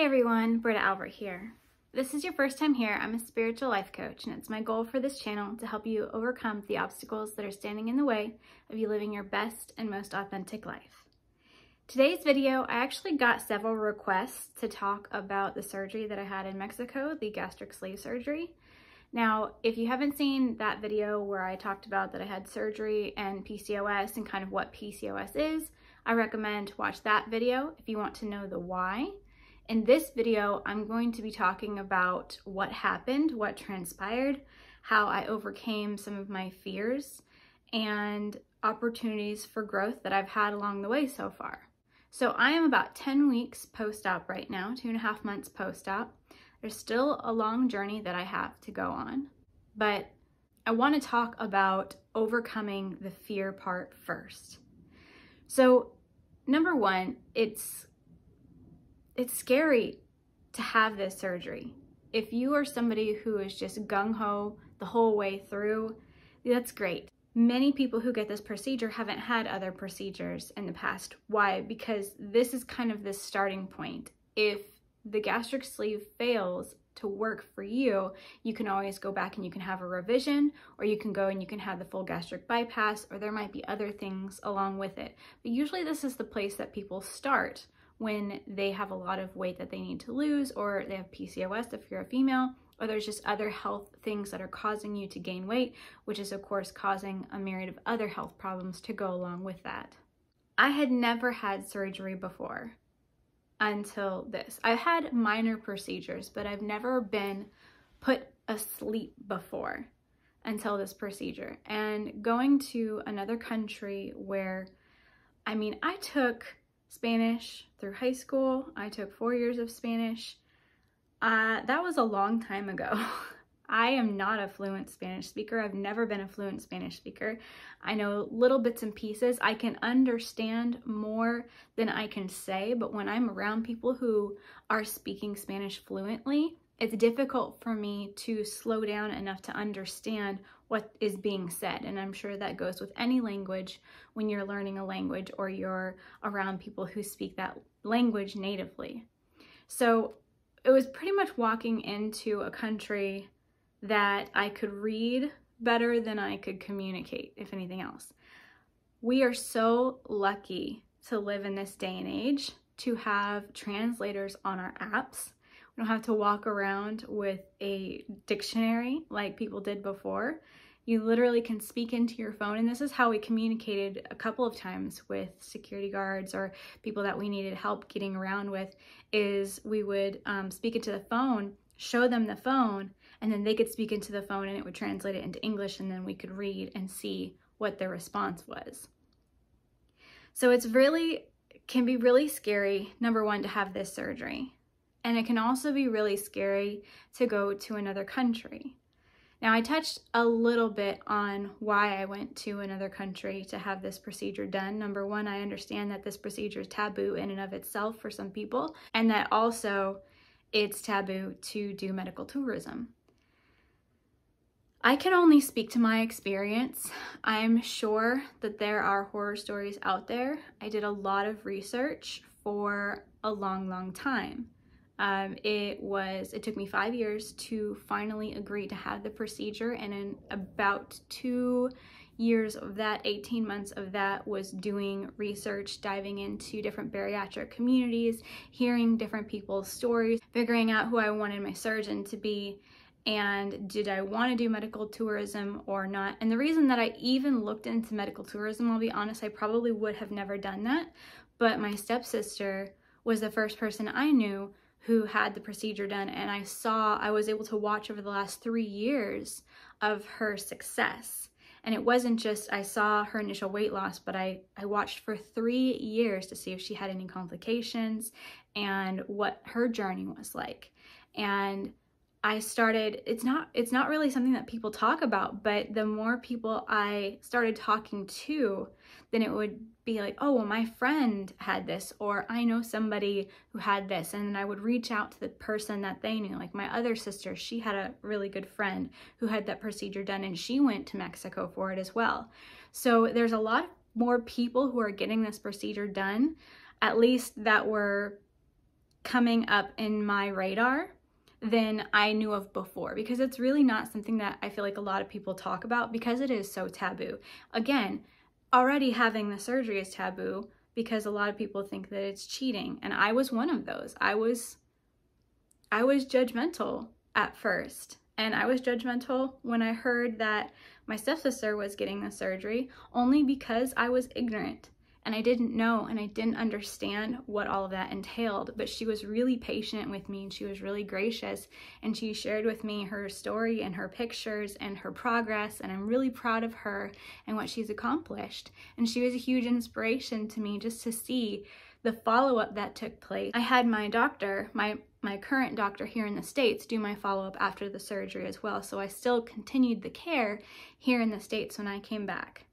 Hey everyone, Britta Albert here. If this is your first time here, I'm a spiritual life coach, and it's my goal for this channel to help you overcome the obstacles that are standing in the way of you living your best and most authentic life. Today's video, I actually got several requests to talk about the surgery that I had in Mexico, the gastric sleeve surgery. Now, if you haven't seen that video where I talked about that I had surgery and PCOS and kind of what PCOS is, I recommend watch that video if you want to know the why. In this video, I'm going to be talking about what happened, what transpired, how I overcame some of my fears, and opportunities for growth that I've had along the way so far. So I am about 10 weeks post-op right now, 2.5 months post-op. There's still a long journey that I have to go on, but I want to talk about overcoming the fear part first. So number one, it's scary to have this surgery. If you are somebody who is just gung-ho the whole way through, that's great. Many people who get this procedure haven't had other procedures in the past. Why? Because this is kind of the starting point. If the gastric sleeve fails to work for you, you can always go back and you can have a revision, or you can go and you can have the full gastric bypass, or there might be other things along with it. But usually this is the place that people start when they have a lot of weight that they need to lose, or they have PCOS if you're a female, or there's just other health things that are causing you to gain weight, which is of course causing a myriad of other health problems to go along with that. I had never had surgery before until this. I've had minor procedures, but I've never been put asleep before until this procedure. And going to another country where, I took Spanish through high school. I took 4 years of Spanish. That was a long time ago. I am not a fluent Spanish speaker. I've never been a fluent Spanish speaker. I know little bits and pieces. I can understand more than I can say, but when I'm around people who are speaking Spanish fluently, it's difficult for me to slow down enough to understand what is being said. And I'm sure that goes with any language when you're learning a language or you're around people who speak that language natively. So it was pretty much walking into a country that I could read better than I could communicate, if anything else. We are so lucky to live in this day and age to have translators on our apps. We don't have to walk around with a dictionary like people did before. You literally can speak into your phone, and this is how we communicated a couple of times with security guards or people that we needed help getting around with, is we would speak into the phone, show them the phone, and then they could speak into the phone and it would translate it into English, and then we could read and see what their response was. So can be really scary, number one, to have this surgery. And it can also be really scary to go to another country. Now, I touched a little bit on why I went to another country to have this procedure done. Number one, I understand that this procedure is taboo in and of itself for some people, and that also it's taboo to do medical tourism. I can only speak to my experience. I'm sure that there are horror stories out there. I did a lot of research for a long, long time. It took me 5 years to finally agree to have the procedure, and in about 2 years of that, 18 months of that, was doing research, diving into different bariatric communities, hearing different people's stories, figuring out who I wanted my surgeon to be, and did I want to do medical tourism or not. And the reason that I even looked into medical tourism, I'll be honest, I probably would have never done that, but my stepsister was the first person I knew who had the procedure done, and I was able to watch over the last 3 years of her success. And it wasn't just I saw her initial weight loss, but I watched for 3 years to see if she had any complications and what her journey was like. And I started, it's not really something that people talk about, but the more people I started talking to, then it would be like, oh, well, my friend had this, or I know somebody who had this. And then I would reach out to the person that they knew. Like my other sister, she had a really good friend who had that procedure done, and she went to Mexico for it as well. So there's a lot more people who are getting this procedure done, at least that were coming up in my radar than I knew of before, because it's really not something that I feel like a lot of people talk about because it is so taboo. Again, already having the surgery is taboo because a lot of people think that it's cheating, and I was one of those. I was judgmental at first, and I was judgmental when I heard that my stepsister was getting the surgery, only because I was ignorant and I didn't know and I didn't understand what all of that entailed. But she was really patient with me, and she was really gracious, and she shared with me her story and her pictures and her progress, and I'm really proud of her and what she's accomplished. And she was a huge inspiration to me just to see the follow-up that took place. I had my doctor, my current doctor here in the States, do my follow-up after the surgery as well. So I still continued the care here in the States when I came back.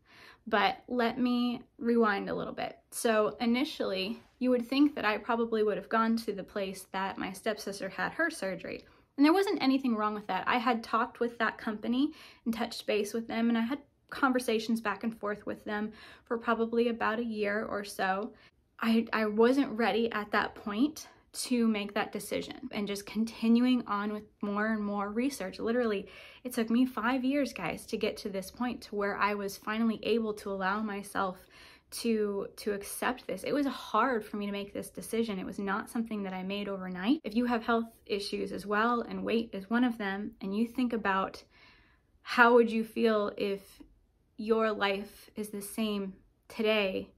But let me rewind a little bit. So initially, you would think that I probably would have gone to the place that my stepsister had her surgery. And there wasn't anything wrong with that. I had talked with that company and touched base with them, and I had conversations back and forth with them for probably about a year or so. I wasn't ready at that point to make that decision, and just continuing on with more and more research. Literally, it took me 5 years, guys, to get to this point to where I was finally able to allow myself to accept this. It was hard for me to make this decision. It was not something that I made overnight. If you have health issues as well, and weight is one of them, and you think about how would you feel if your life is the same today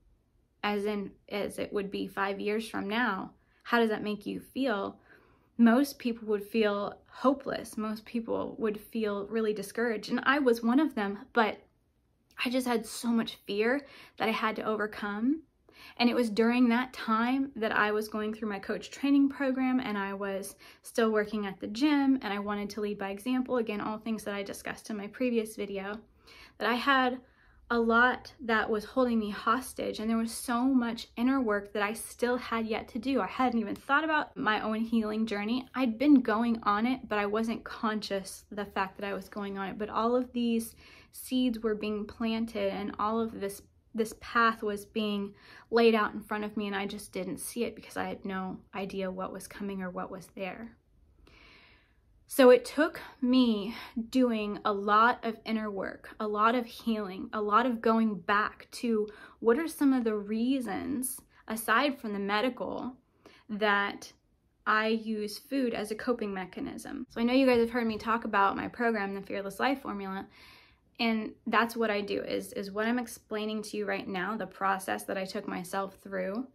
as it would be 5 years from now, how does that make you feel? Most people would feel hopeless. Most people would feel really discouraged. And I was one of them, but I just had so much fear that I had to overcome. And it was during that time that I was going through my coach training program, and I was still working at the gym, and I wanted to lead by example. Again, all things that I discussed in my previous video, that I had a lot that was holding me hostage, and there was so much inner work that I still had yet to do. I hadn't even thought about my own healing journey. I'd been going on it, but I wasn't conscious of the fact that I was going on it. But all of these seeds were being planted, and all of this path was being laid out in front of me, and I just didn't see it because I had no idea what was coming or what was there. So it took me doing a lot of inner work, a lot of healing, a lot of going back to what are some of the reasons, aside from the medical, that I use food as a coping mechanism. So I know you guys have heard me talk about my program, the Fearless Life Formula, and that's what I do, is what I'm explaining to you right now, the process that I took myself through.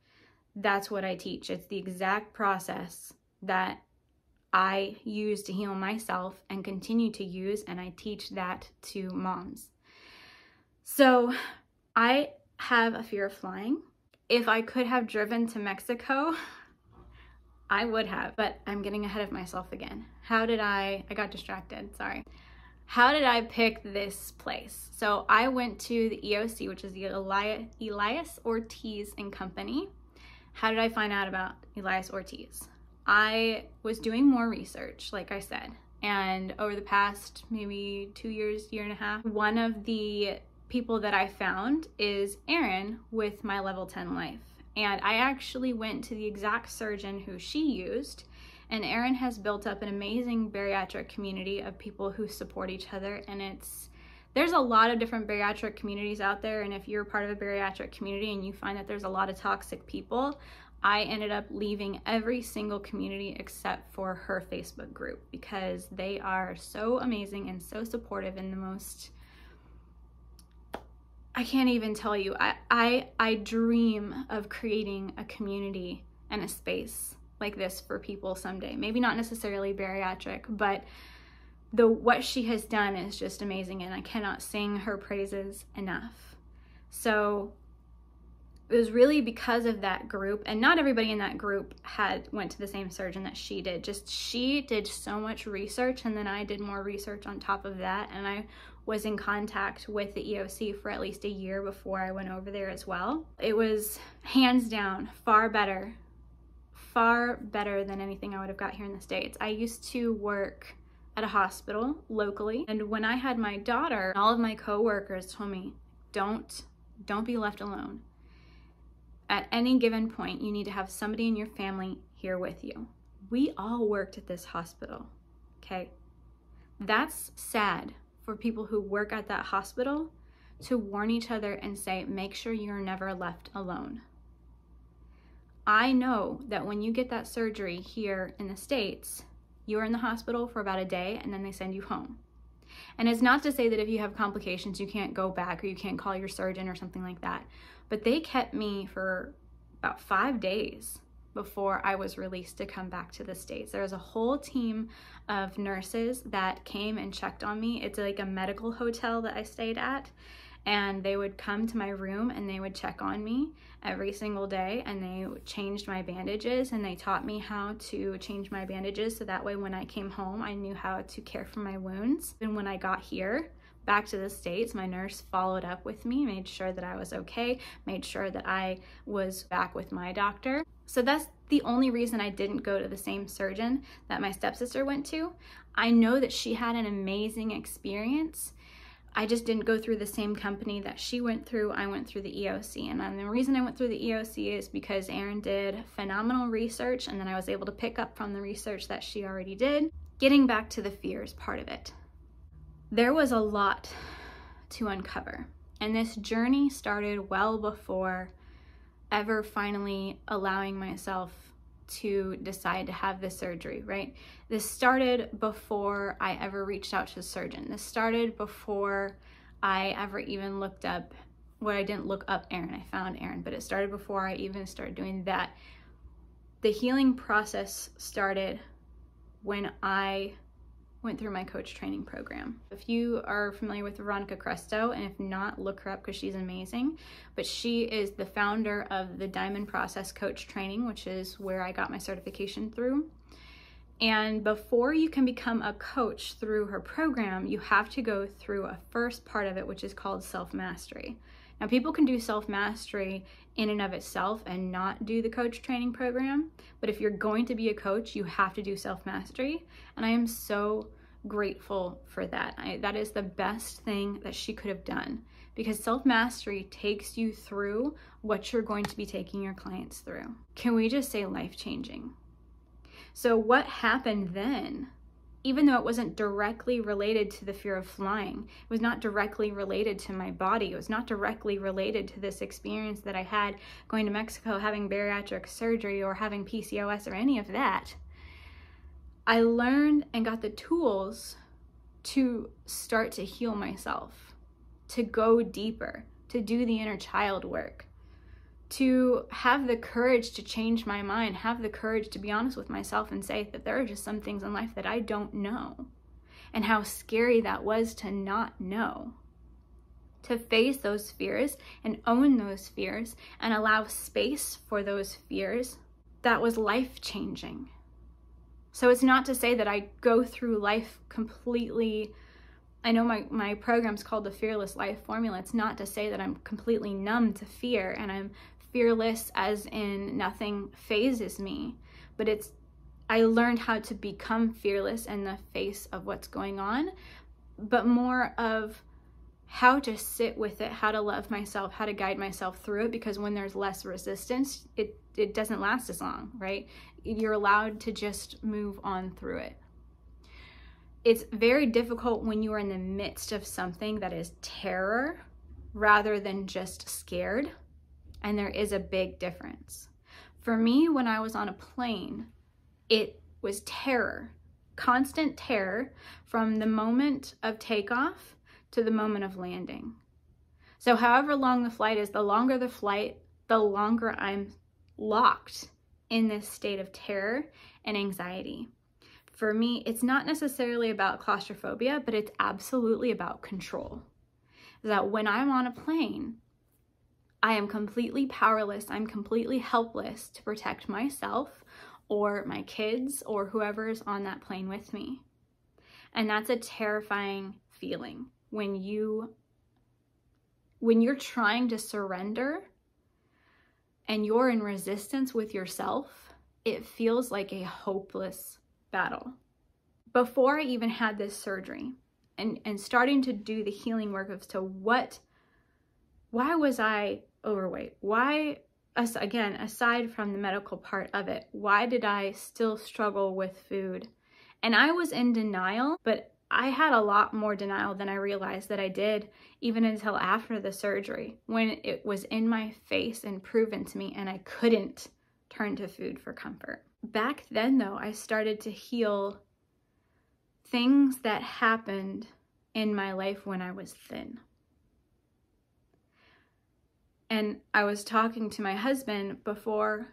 That's what I teach. It's the exact process that I use to heal myself and continue to use, and I teach that to moms. So I have a fear of flying. If I could have driven to Mexico, I would have, but I'm getting ahead of myself again. I got distracted, sorry. How did I pick this place? So I went to the EOC, which is the Elias Ortiz and Company. How did I find out about Elias Ortiz? I was doing more research, like I said, and over the past maybe 2 years, year and a half, one of the people that I found is Erin with My Level 10 Life. And I actually went to the exact surgeon who she used, and Erin has built up an amazing bariatric community of people who support each other. And there's a lot of different bariatric communities out there, and if you're part of a bariatric community and you find that there's a lot of toxic people, I ended up leaving every single community except for her Facebook group, because they are so amazing and so supportive, and the most, I can't even tell you, I dream of creating a community and a space like this for people someday. Maybe not necessarily bariatric, but what she has done is just amazing, and I cannot sing her praises enough. So it was really because of that group, and not everybody in that group went to the same surgeon that she did. Just she did so much research, and then I did more research on top of that, and I was in contact with the EOC for at least a year before I went over there as well. It was hands down far better than anything I would have got here in the States. I used to work at a hospital locally, and when I had my daughter, all of my coworkers told me, don't be left alone. At any given point, you need to have somebody in your family here with you. We all worked at this hospital, okay? That's sad for people who work at that hospital to warn each other and say, make sure you're never left alone. I know that when you get that surgery here in the States, you're in the hospital for about a day and then they send you home. And it's not to say that if you have complications, you can't go back or you can't call your surgeon or something like that. But they kept me for about 5 days before I was released to come back to the States. There was a whole team of nurses that came and checked on me. It's like a medical hotel that I stayed at. And they would come to my room and they would check on me every single day, and they changed my bandages, and they taught me how to change my bandages so that way when I came home I knew how to care for my wounds. And when I got here back to the States, my nurse followed up with me, made sure that I was okay, made sure that I was back with my doctor. So that's the only reason I didn't go to the same surgeon that my stepsister went to. I know that she had an amazing experience. I just didn't go through the same company that she went through. I went through the EOC, and the reason I went through the EOC is because Erin did phenomenal research, and then I was able to pick up from the research that she already did. Getting back to the fears part of it, there was a lot to uncover, and this journey started well before ever finally allowing myself to decide to have this surgery, right? This started before I ever reached out to a surgeon. This started before I ever even looked up, well, I didn't look up Erin, I found Erin, but it started before I even started doing that. The healing process started when I went through my coach training program. If you are familiar with Veronica Cresto, and if not, look her up because she's amazing. But she is the founder of the Diamond Process Coach Training, which is where I got my certification through. And before you can become a coach through her program, you have to go through a first part of it, which is called self-mastery. Now, people can do self-mastery in and of itself and not do the coach training program, but if you're going to be a coach, you have to do self-mastery, and I am so grateful for that. That is the best thing that she could have done, because self-mastery takes you through what you're going to be taking your clients through. Can we just say life-changing? So what happened then? Even though it wasn't directly related to the fear of flying, it was not directly related to my body, it was not directly related to this experience that I had going to Mexico, having bariatric surgery, or having PCOS, or any of that, I learned and got the tools to start to heal myself, to go deeper, to do the inner child work, to have the courage to change my mind, have the courage to be honest with myself and say that there are just some things in life that I don't know, and how scary that was to not know. To face those fears and own those fears and allow space for those fears, that was life-changing. So it's not to say that I go through life completely, I know my program's called the Fearless Life Formula. It's not to say that I'm completely numb to fear and I'm fearless as in nothing phases me, but I learned how to become fearless in the face of what's going on, but more of how to sit with it, how to love myself, how to guide myself through it, because when there's less resistance, it doesn't last as long, right? You're allowed to just move on through it. It's very difficult when you are in the midst of something that is terror rather than just scared. And there is a big difference. For me, when I was on a plane, it was terror, constant terror from the moment of takeoff to the moment of landing. So however long the flight is, the longer the flight, the longer I'm locked in this state of terror and anxiety. For me, it's not necessarily about claustrophobia, but it's absolutely about control. That when I'm on a plane, I am completely powerless, I'm completely helpless to protect myself or my kids or whoever is on that plane with me. And that's a terrifying feeling when you're trying to surrender and you're in resistance with yourself. It feels like a hopeless battle. Before I even had this surgery and starting to do the healing work as to why was I overweight? Why again, aside from the medical part of it, why did I still struggle with food? And I was in denial, but I had a lot more denial than I realized that I did, even until after the surgery, when it was in my face and proven to me and I couldn't turn to food for comfort. Back then though, I started to heal things that happened in my life when I was thin. And I was talking to my husband before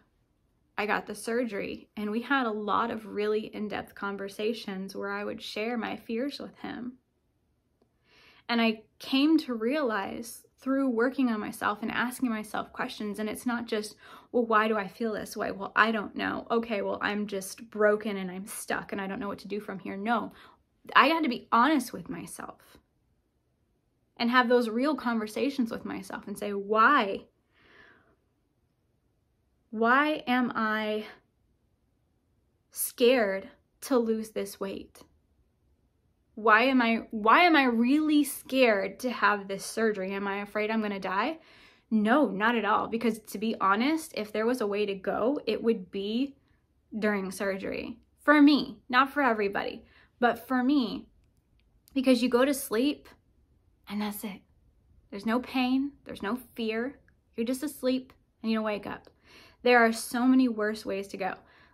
I got the surgery, and we had a lot of really in-depth conversations where I would share my fears with him. And I came to realize through working on myself and asking myself questions, and it's not just, well, why do I feel this way? Well, I don't know. Okay, well, I'm just broken and I'm stuck and I don't know what to do from here. No, I had to be honest with myself and have those real conversations with myself and say, why? Why am I scared to lose this weight? Why am I really scared to have this surgery? Am I afraid I'm going to die? No, not at all. Because to be honest, if there was a way to go, it would be during surgery. For me, not for everybody, but for me. Because you go to sleep and that's it. There's no pain, there's no fear. You're just asleep and you don't wake up. There are so many worse ways to go,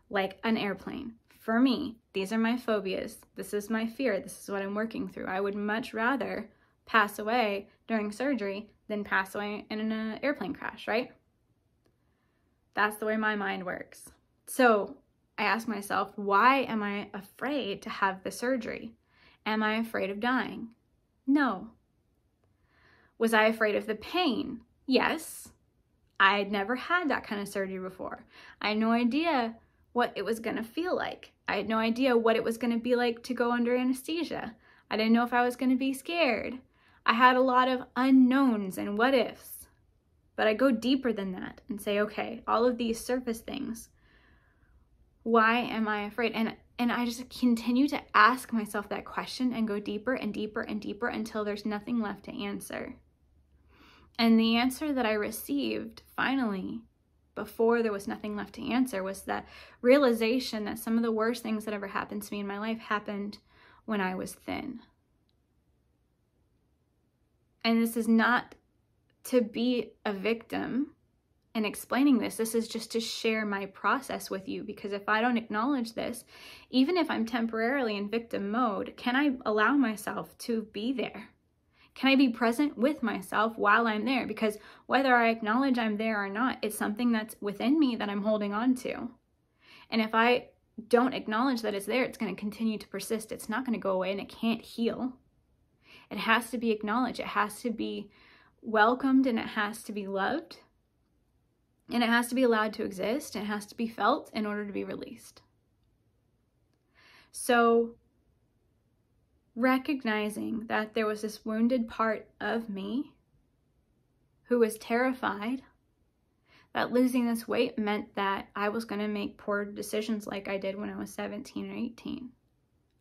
like an airplane. For me, these are my phobias. This is my fear. This is what I'm working through. I would much rather pass away during surgery than pass away in an airplane crash, right? That's the way my mind works. So I ask myself, why am I afraid to have the surgery? Am I afraid of dying? No. Was I afraid of the pain? Yes. I had never had that kind of surgery before. I had no idea what it was going to feel like. I had no idea what it was going to be like to go under anesthesia. I didn't know if I was going to be scared. I had a lot of unknowns and what ifs. But I go deeper than that and say, okay, all of these surface things, why am I afraid? And I just continue to ask myself that question and go deeper and deeper and deeper until there's nothing left to answer. And the answer that I received finally, before there was nothing left to answer, was that realization that some of the worst things that ever happened to me in my life happened when I was thin. And this is not to be a victim in explaining this. This is just to share my process with you, because if I don't acknowledge this, even if I'm temporarily in victim mode, can I allow myself to be there? Can I be present with myself while I'm there? Because whether I acknowledge I'm there or not, it's something that's within me that I'm holding on to. And if I don't acknowledge that it's there, it's going to continue to persist. It's not going to go away and it can't heal. It has to be acknowledged. It has to be welcomed and it has to be loved. And it has to be allowed to exist. And it has to be felt in order to be released. So recognizing that there was this wounded part of me who was terrified that losing this weight meant that I was going to make poor decisions like I did when I was 17 or 18.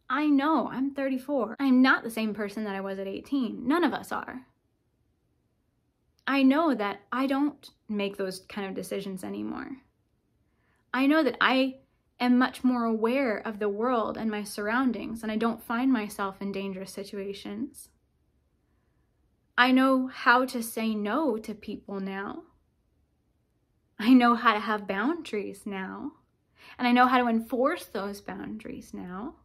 I know, I'm 34. I'm not the same person that I was at 18. None of us are. I know that I don't make those kind of decisions anymore. I know that I am much more aware of the world and my surroundings, and I don't find myself in dangerous situations. I know how to say no to people now. I know how to have boundaries now, and I know how to enforce those boundaries now.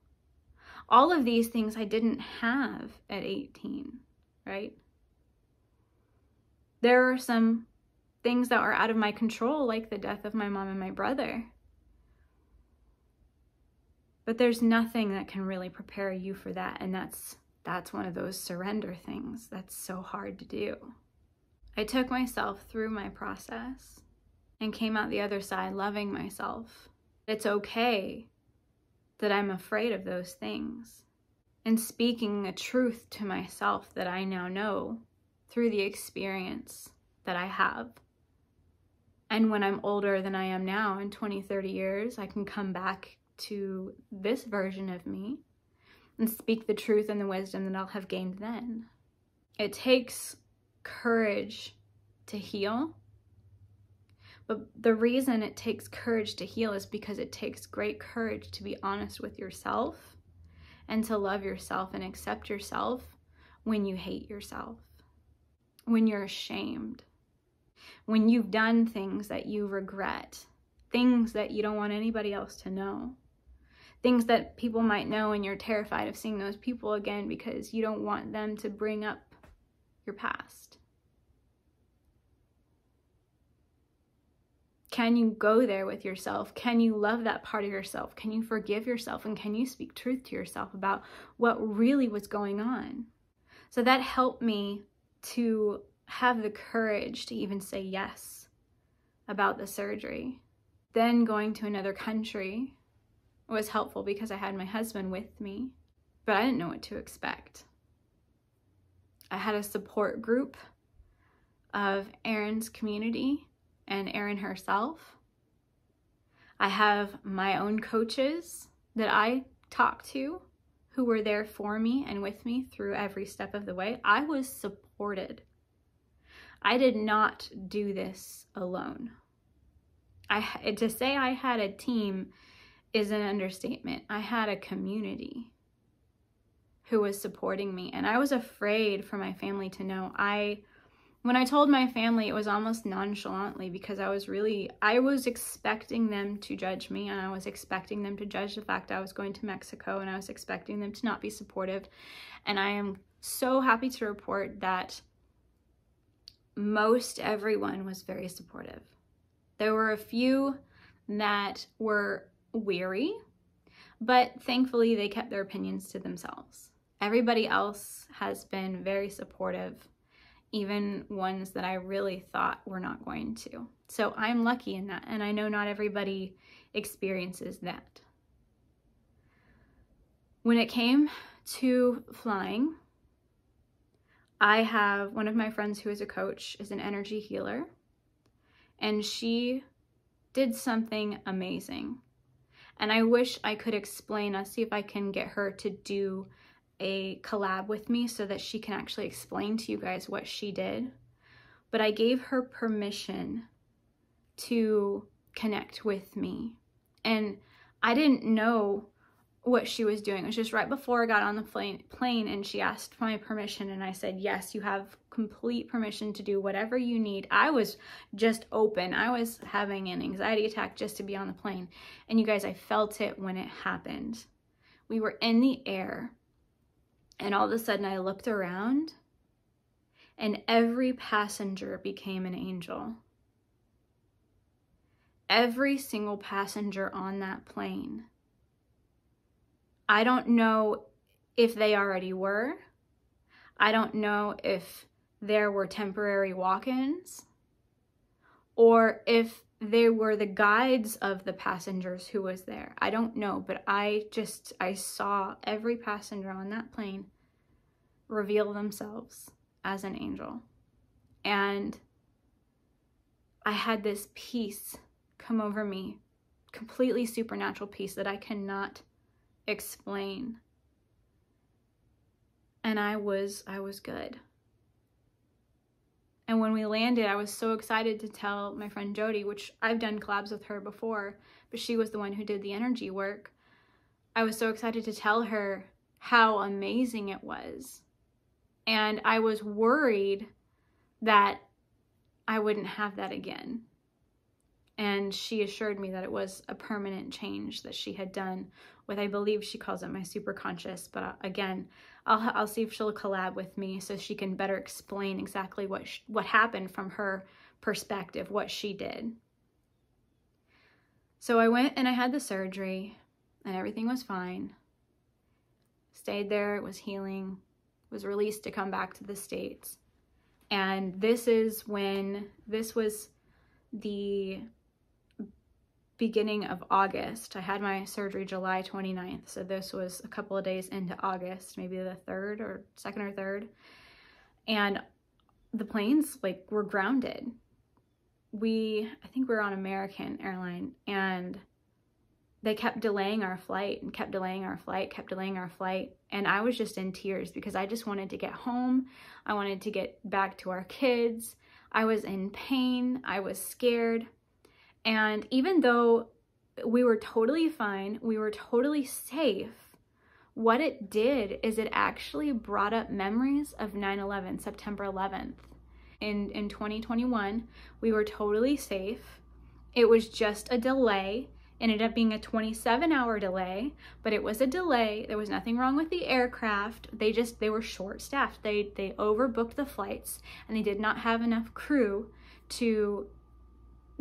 All of these things I didn't have at 18, right? There are some things that are out of my control, like the death of my mom and my brother. But there's nothing that can really prepare you for that. And that's one of those surrender things that's so hard to do. I took myself through my process and came out the other side loving myself. It's okay that I'm afraid of those things. And speaking a truth to myself that I now know through the experience that I have. And when I'm older than I am now, in 20, 30 years, I can come back to this version of me and speak the truth and the wisdom that I'll have gained then. It takes courage to heal, But the reason it takes courage to heal is because it takes great courage to be honest with yourself and to love yourself and accept yourself when you hate yourself, when you're ashamed, when you've done things that you regret, things that you don't want anybody else to know, things that people might know and you're terrified of seeing those people again because you don't want them to bring up your past. Can you go there with yourself? Can you love that part of yourself? Can you forgive yourself? And can you speak truth to yourself about what really was going on? So that helped me to have the courage to even say yes about the surgery. Then going to another country was helpful because I had my husband with me, but I didn't know what to expect. I had a support group of Erin's community and Erin herself. I have my own coaches that I talked to who were there for me and with me through every step of the way. I was supported. I did not do this alone. To say I had a team is an understatement. I had a community who was supporting me, and I was afraid for my family to know. When I told my family, it was almost nonchalantly because I was expecting them to judge me, and I was expecting them to judge the fact I was going to Mexico, and I was expecting them to not be supportive. And I am so happy to report that most everyone was very supportive. There were a few that were weary, but thankfully they kept their opinions to themselves. Everybody else has been very supportive, even ones that I really thought were not going to. So I'm lucky in that, and I know not everybody experiences that. When it came to flying, I have one of my friends who is a coach, is an energy healer, and she did something amazing. And I wish I could explain, I'll see if I can get her to do a collab with me so that she can actually explain to you guys what she did. But I gave her permission to connect with me. And I didn't know what she was doing. It was just right before I got on the plane and she asked for my permission, and I said, yes, you have complete permission to do whatever you need. I was just open. I was having an anxiety attack just to be on the plane. And you guys, I felt it when it happened. We were in the air, and all of a sudden I looked around and every passenger became an angel. Every single passenger on that plane. I don't know if they already were. I don't know if there were temporary walk-ins or if they were the guides of the passengers who was there. I don't know, but I saw every passenger on that plane reveal themselves as an angel. And I had this peace come over me, completely supernatural peace that I cannot explain. And I was good. And when we landed, I was so excited to tell my friend Jody, which I've done collabs with her before, but she was the one who did the energy work. I was so excited to tell her how amazing it was. And I was worried that I wouldn't have that again. And she assured me that it was a permanent change that she had done with, I believe she calls it my superconscious, but again, I'll see if she'll collab with me so she can better explain exactly what happened from her perspective, what she did. So I went and I had the surgery and everything was fine. Stayed there, it was healing, was released to come back to the States. And this was the beginning of August. I had my surgery July 29th, so this was a couple of days into August, maybe the 2nd or 3rd. And the planes were grounded. I think we were on American airline, and they kept delaying our flight and kept delaying our flight. And I was just in tears because I just wanted to get home. I wanted to get back to our kids. I was in pain. I was scared. And even though we were totally fine, we were totally safe, what it did is it actually brought up memories of 9/11, September 11th. In 2021, we were totally safe. It was just a delay. Ended up being a 27-hour delay, but it was a delay. There was nothing wrong with the aircraft. They were short-staffed. They overbooked the flights, and they did not have enough crew to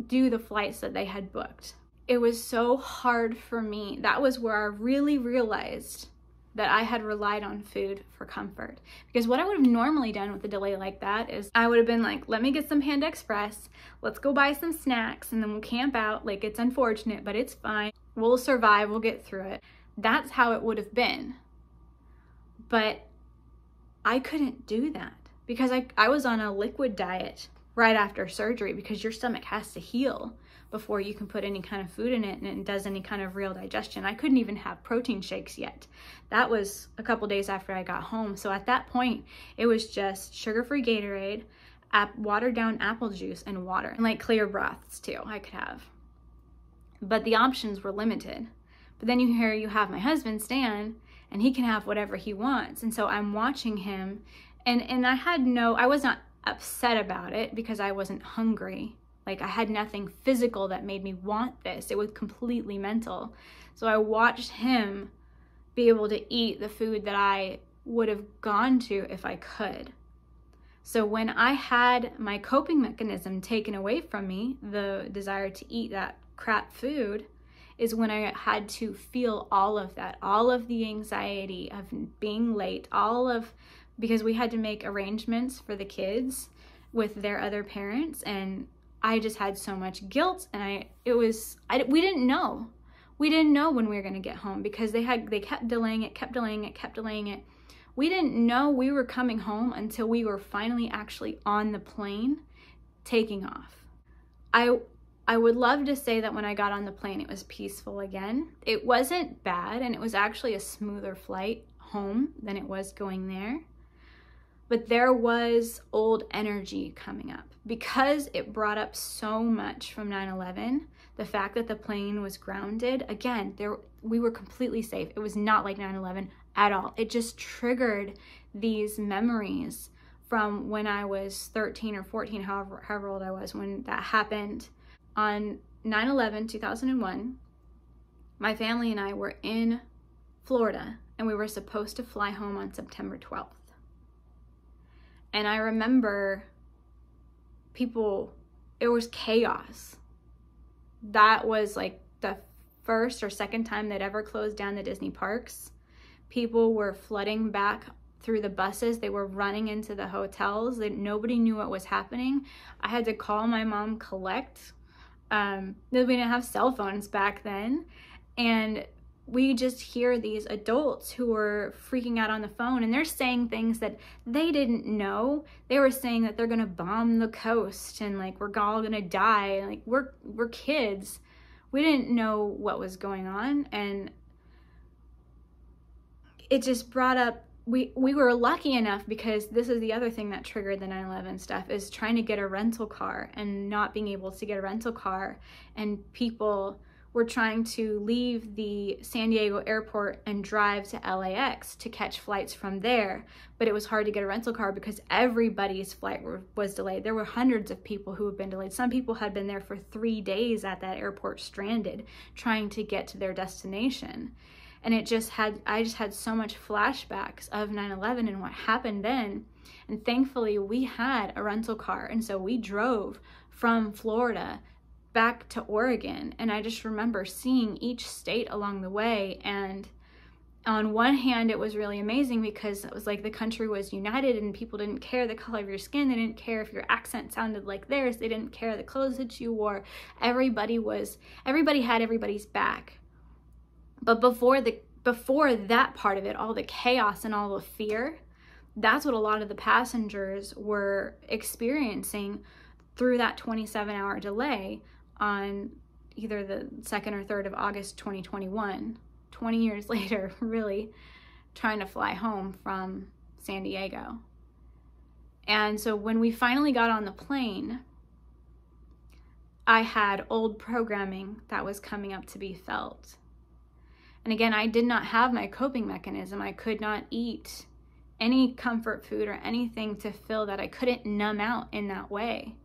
do the flights that they had booked. It was so hard for me. That was where I really realized that I had relied on food for comfort. Because what I would have normally done with a delay like that is I would have been like, let me get some Panda Express, let's go buy some snacks, and then we'll camp out. Like, it's unfortunate, but it's fine. We'll survive, we'll get through it. That's how it would have been. But I couldn't do that because I was on a liquid diet right after surgery, because your stomach has to heal before you can put any kind of food in it and it does any kind of real digestion. I couldn't even have protein shakes yet. That was a couple days after I got home. So at that point, it was just sugar-free Gatorade, watered down apple juice, and water. And like clear broths too, I could have. But the options were limited. But then you have my husband, Stan, and he can have whatever he wants. And so I'm watching him, and I was not upset about it because I wasn't hungry. Like, I had nothing physical that made me want this. It was completely mental. So I watched him be able to eat the food that I would have gone to if I could. So when I had my coping mechanism taken away from me, the desire to eat that crap food, is when I had to feel all of that, all of the anxiety of being late, because we had to make arrangements for the kids with their other parents, and I just had so much guilt, and we didn't know. We didn't know when we were going to get home because they kept delaying it. We didn't know we were coming home until we were finally actually on the plane taking off. I would love to say that when I got on the plane, it was peaceful again. It wasn't bad, and it was actually a smoother flight home than it was going there. But there was old energy coming up because it brought up so much from 9/11. The fact that the plane was grounded, again, we were completely safe. It was not like 9/11 at all. It just triggered these memories from when I was 13 or 14, however old I was when that happened. On 9/11, 2001, my family and I were in Florida, and we were supposed to fly home on September 12th. And I remember it was chaos. That was like the first or second time they'd ever closed down the Disney parks. People were flooding back through the buses. They were running into the hotels. Nobody knew what was happening. I had to call my mom, collect. We didn't have cell phones back then. And we just hear these adults who were freaking out on the phone, and they're saying things that they didn't know. They were saying that they're gonna bomb the coast and like we're all gonna die. Like we're kids. We didn't know what was going on, and it just brought up, we were lucky enough, because this is the other thing that triggered the 9/11 stuff, is trying to get a rental car and not being able to get a rental car, and people were trying to leave the San Diego airport and drive to LAX to catch flights from there. But it was hard to get a rental car because everybody's flight was delayed. There were hundreds of people who had been delayed. Some people had been there for 3 days at that airport, stranded, trying to get to their destination. And I just had so much flashbacks of 9/11 and what happened then. And thankfully we had a rental car. And so we drove from Florida back to Oregon, and I just remember seeing each state along the way. And on one hand, it was really amazing because it was like the country was united and people didn't care the color of your skin. They didn't care if your accent sounded like theirs. They didn't care the clothes that you wore. Everybody had everybody's back. But before that part of it, all the chaos and all the fear, that's what a lot of the passengers were experiencing through that 27-hour delay on either the 2nd or 3rd of August 2021, 20 years later, really trying to fly home from San Diego. And so when we finally got on the plane, I had old programming that was coming up to be felt. And again, I did not have my coping mechanism. I could not eat any comfort food or anything to fill that. I couldn't numb out in that way.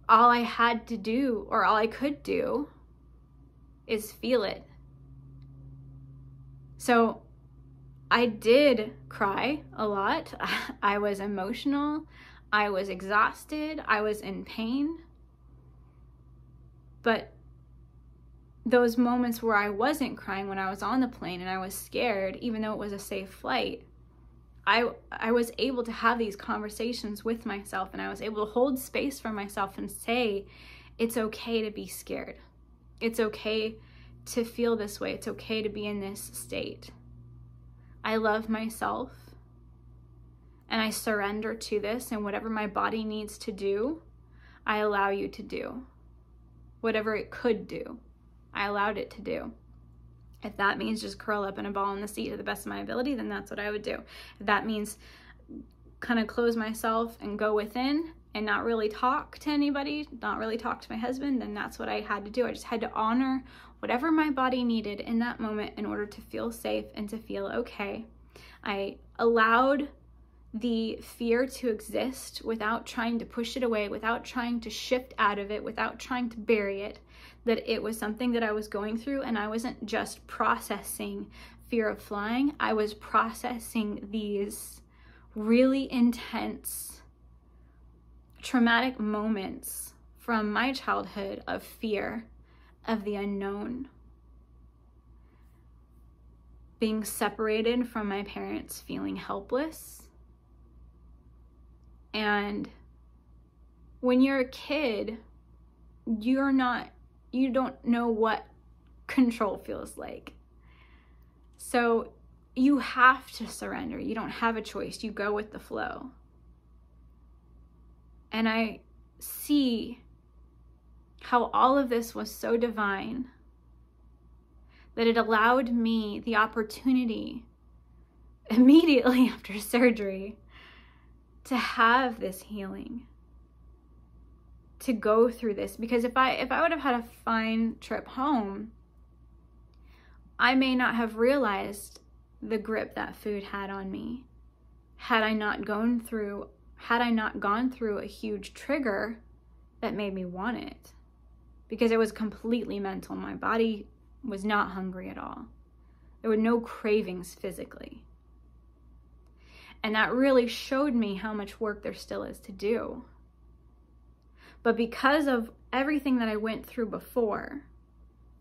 All I had to do, or all I could do, is feel it. So I did cry a lot. I was emotional. I was exhausted. I was in pain. But those moments where I wasn't crying, when I was on the plane and I was scared, even though it was a safe flight, I was able to have these conversations with myself, and I was able to hold space for myself and say, it's okay to be scared. It's okay to feel this way. It's okay to be in this state. I love myself, and I surrender to this, and whatever my body needs to do, I allow you to do. Whatever it could do, I allowed it to do. If that means just curl up in a ball in the seat to the best of my ability, then that's what I would do. If that means kind of close myself and go within and not really talk to anybody, not really talk to my husband, then that's what I had to do. I just had to honor whatever my body needed in that moment in order to feel safe and to feel okay. I allowed the fear to exist without trying to push it away, without trying to shift out of it, without trying to bury it, that it was something that I was going through, and I wasn't just processing fear of flying. I was processing these really intense, traumatic moments from my childhood of fear, of the unknown. Being separated from my parents, feeling helpless. And when you're a kid, you don't know what control feels like. So you have to surrender. You don't have a choice. You go with the flow. And I see how all of this was so divine that it allowed me the opportunity immediately after surgery to have this healing, to go through this. Because if I would have had a fine trip home, I may not have realized the grip that food had on me had I not gone through a huge trigger that made me want it. Because it was completely mental. My body was not hungry at all. There were no cravings physically. And that really showed me how much work there still is to do. But because of everything that I went through before,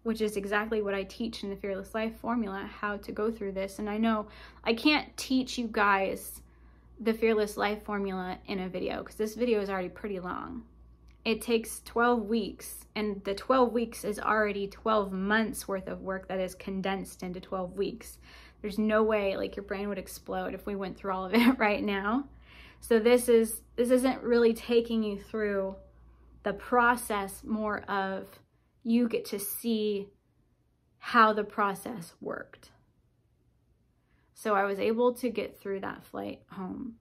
which is exactly what I teach in the Fearless Life formula, how to go through this. And I know I can't teach you guys the Fearless Life formula in a video, because this video is already pretty long. It takes 12 weeks, and the 12 weeks is already 12 months worth of work that is condensed into 12 weeks. There's no way, like, your brain would explode if we went through all of it right now. So this isn't really taking you through the process, more of you get to see how the process worked. So I was able to get through that flight home.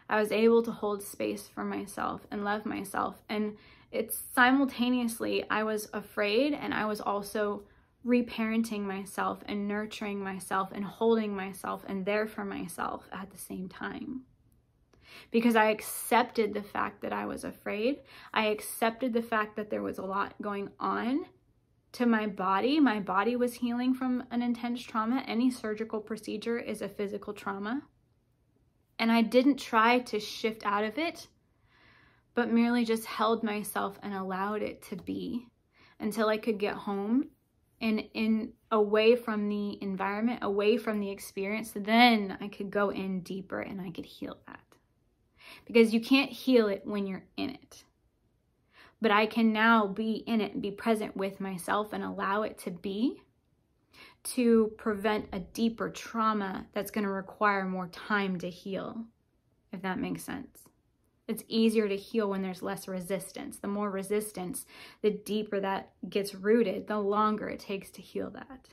I was able to hold space for myself and love myself. And it's simultaneously, I was afraid, and I was also reparenting myself and nurturing myself and holding myself and there for myself at the same time. Because I accepted the fact that I was afraid. I accepted the fact that there was a lot going on to my body. My body was healing from an intense trauma. Any surgical procedure is a physical trauma. And I didn't try to shift out of it, but merely just held myself and allowed it to be until I could get home and away from the environment, away from the experience. Then I could go in deeper and I could heal that. Because you can't heal it when you're in it. But I can now be in it and be present with myself and allow it to be, to prevent a deeper trauma that's going to require more time to heal, if that makes sense. It's easier to heal when there's less resistance. The more resistance, the deeper that gets rooted, the longer it takes to heal that.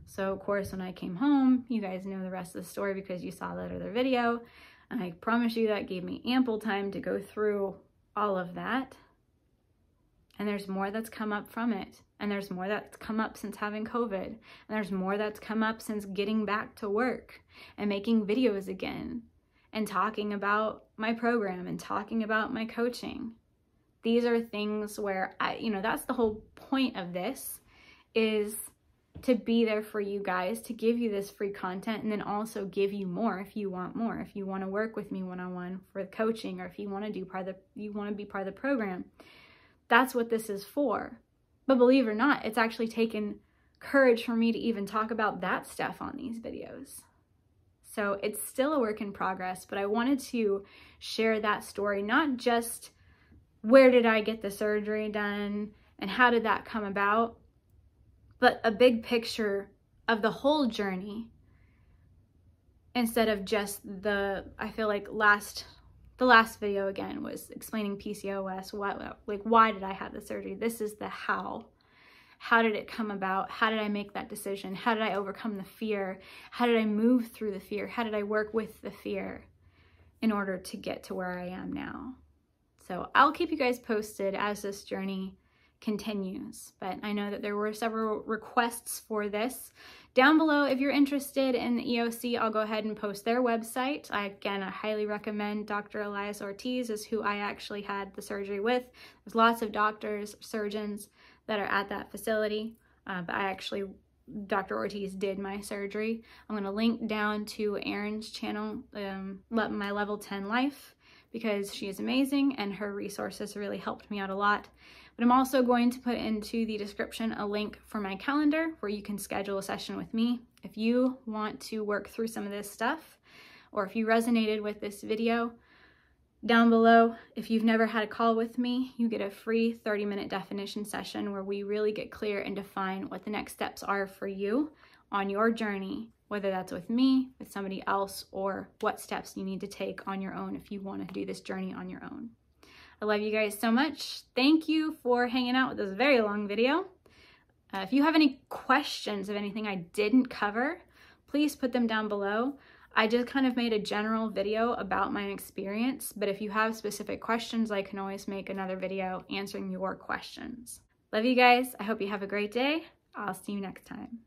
So, of course, when I came home, you guys know the rest of the story because you saw that other video. And I promise you that gave me ample time to go through all of that. And there's more that's come up from it. And there's more that's come up since having COVID. And there's more that's come up since getting back to work and making videos again and talking about my program and talking about my coaching. These are things where that's the whole point of this, is to be there for you guys, to give you this free content, and then also give you more if you want more. If you want to work with me one-on-one for the coaching, or if you want to be part of the program, that's what this is for. But believe it or not, it's actually taken courage for me to even talk about that stuff on these videos. So it's still a work in progress, but I wanted to share that story, not just where did I get the surgery done and how did that come about, but a big picture of the whole journey, instead of just I feel like the last video again was explaining PCOS, why did I have the surgery? This is the how. How did it come about? How did I make that decision? How did I overcome the fear? How did I move through the fear? How did I work with the fear in order to get to where I am now? So I'll keep you guys posted as this journey continues, but I know that there were several requests for this. Down below, if you're interested in the EOC, I'll go ahead and post their website. I highly recommend Dr. Elias Ortiz, is who I actually had the surgery with. There's lots of doctors, surgeons that are at that facility, but Dr. Ortiz did my surgery. I'm going to link down to Erin's channel, My Level 10 Life, because she is amazing and her resources really helped me out a lot. But I'm also going to put into the description a link for my calendar where you can schedule a session with me. If you want to work through some of this stuff, or if you resonated with this video, down below, if you've never had a call with me, you get a free 30-minute definition session where we really get clear and define what the next steps are for you on your journey, whether that's with me, with somebody else, or what steps you need to take on your own if you want to do this journey on your own. I love you guys so much. Thank you for hanging out with this very long video. If you have any questions of anything I didn't cover, please put them down below. I just kind of made a general video about my experience, but if you have specific questions, I can always make another video answering your questions. Love you guys. I hope you have a great day. I'll see you next time.